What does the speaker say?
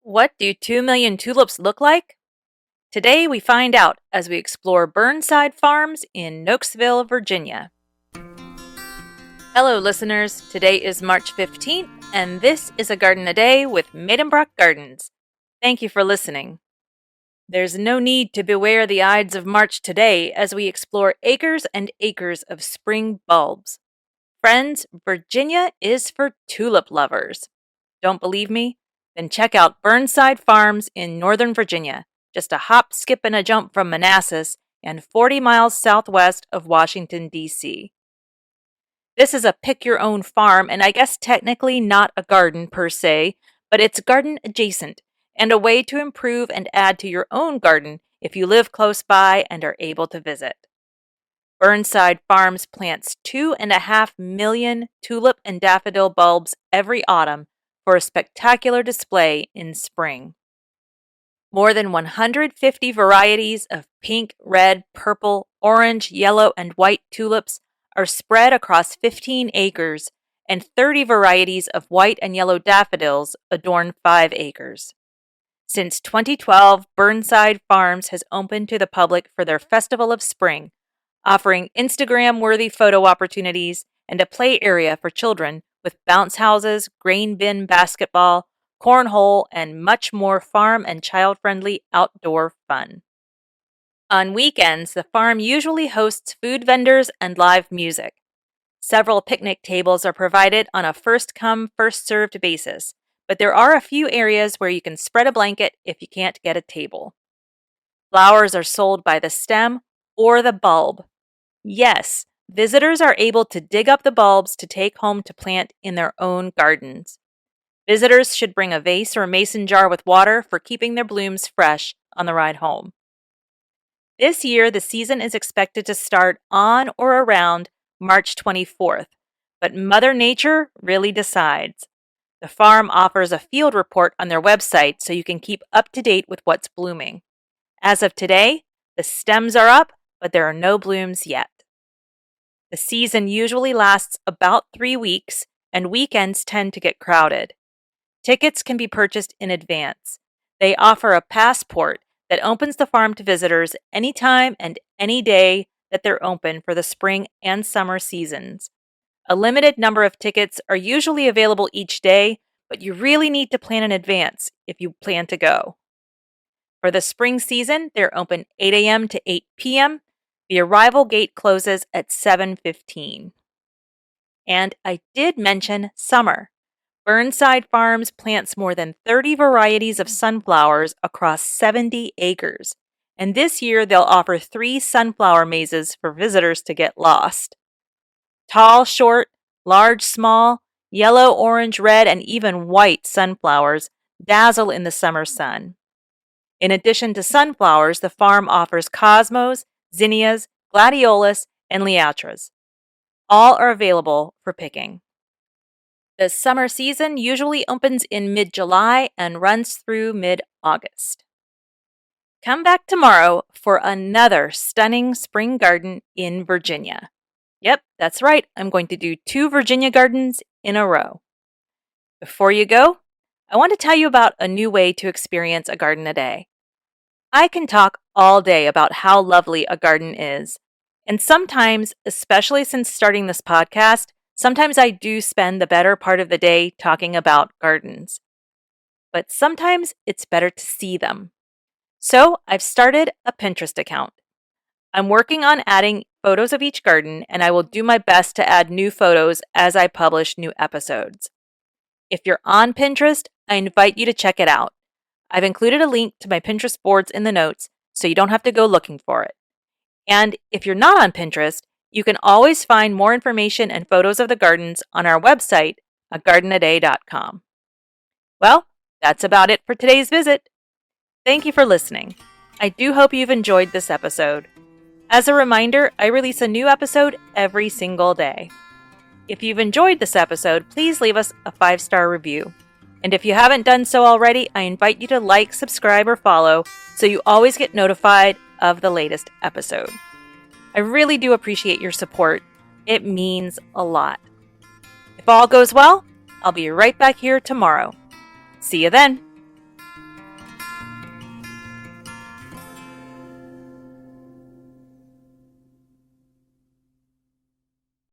What do 2 million tulips look like? Today we find out as we explore Burnside Farms in Nokesville, Virginia. Hello, listeners. Today is March 15th, and this is a Garden a Day with Maidenbrock Gardens. Thank you for listening. There's no need to beware the Ides of March today as we explore acres and acres of spring bulbs. Friends, Virginia is for tulip lovers. Don't believe me? Then check out Burnside Farms in Northern Virginia, just a hop, skip, and a jump from Manassas and 40 miles southwest of Washington, D.C. This is a pick-your-own farm, and I guess technically not a garden per se, but it's garden adjacent and a way to improve and add to your own garden if you live close by and are able to visit. Burnside Farms plants 2.5 million tulip and daffodil bulbs every autumn for a spectacular display in spring. More than 150 varieties of pink, red, purple, orange, yellow, and white tulips are spread across 15 acres, and 30 varieties of white and yellow daffodils adorn 5 acres. Since 2012, Burnside Farms has opened to the public for their Festival of Spring, offering Instagram-worthy photo opportunities and a play area for children with bounce houses, grain bin basketball, cornhole, and much more farm and child-friendly outdoor fun. On weekends, the farm usually hosts food vendors and live music. Several picnic tables are provided on a first-come, first-served basis, but there are a few areas where you can spread a blanket if you can't get a table. Flowers are sold by the stem or the bulb. Yes, visitors are able to dig up the bulbs to take home to plant in their own gardens. Visitors should bring a vase or mason jar with water for keeping their blooms fresh on the ride home. This year, the season is expected to start on or around March 24th, but Mother Nature really decides. The farm offers a field report on their website so you can keep up to date with what's blooming. As of today, the stems are up, but there are no blooms yet. The season usually lasts about 3 weeks, and weekends tend to get crowded. Tickets can be purchased in advance. They offer a passport that opens the farm to visitors anytime and any day that they're open for the spring and summer seasons. A limited number of tickets are usually available each day, but you really need to plan in advance if you plan to go. For the spring season, they're open 8 a.m. to 8 p.m. The arrival gate closes at 7:15. And I did mention summer. Burnside Farms plants more than 30 varieties of sunflowers across 70 acres. And this year they'll offer 3 sunflower mazes for visitors to get lost. Tall, short, large, small, yellow, orange, red, and even white sunflowers dazzle in the summer sun. In addition to sunflowers, the farm offers cosmos, zinnias, gladiolus, and liatras. All are available for picking. The summer season usually opens in mid-July and runs through mid-August. Come back tomorrow for another stunning spring garden in Virginia. Yep, that's right. I'm going to do 2 Virginia gardens in a row. Before you go, I want to tell you about a new way to experience a garden a day. I can talk all day about how lovely a garden is. And sometimes, especially since starting this podcast, sometimes I do spend the better part of the day talking about gardens. But sometimes it's better to see them. So I've started a Pinterest account. I'm working on adding photos of each garden, and I will do my best to add new photos as I publish new episodes. If you're on Pinterest, I invite you to check it out. I've included a link to my Pinterest boards in the notes, so you don't have to go looking for it. And if you're not on Pinterest, you can always find more information and photos of the gardens on our website at gardenaday.com. Well, that's about it for today's visit. Thank you for listening. I do hope you've enjoyed this episode. As a reminder, I release a new episode every single day. If you've enjoyed this episode, please leave us a 5-star review. And if you haven't done so already, I invite you to like, subscribe, or follow so you always get notified of the latest episode. I really do appreciate your support. It means a lot. If all goes well, I'll be right back here tomorrow. See you then.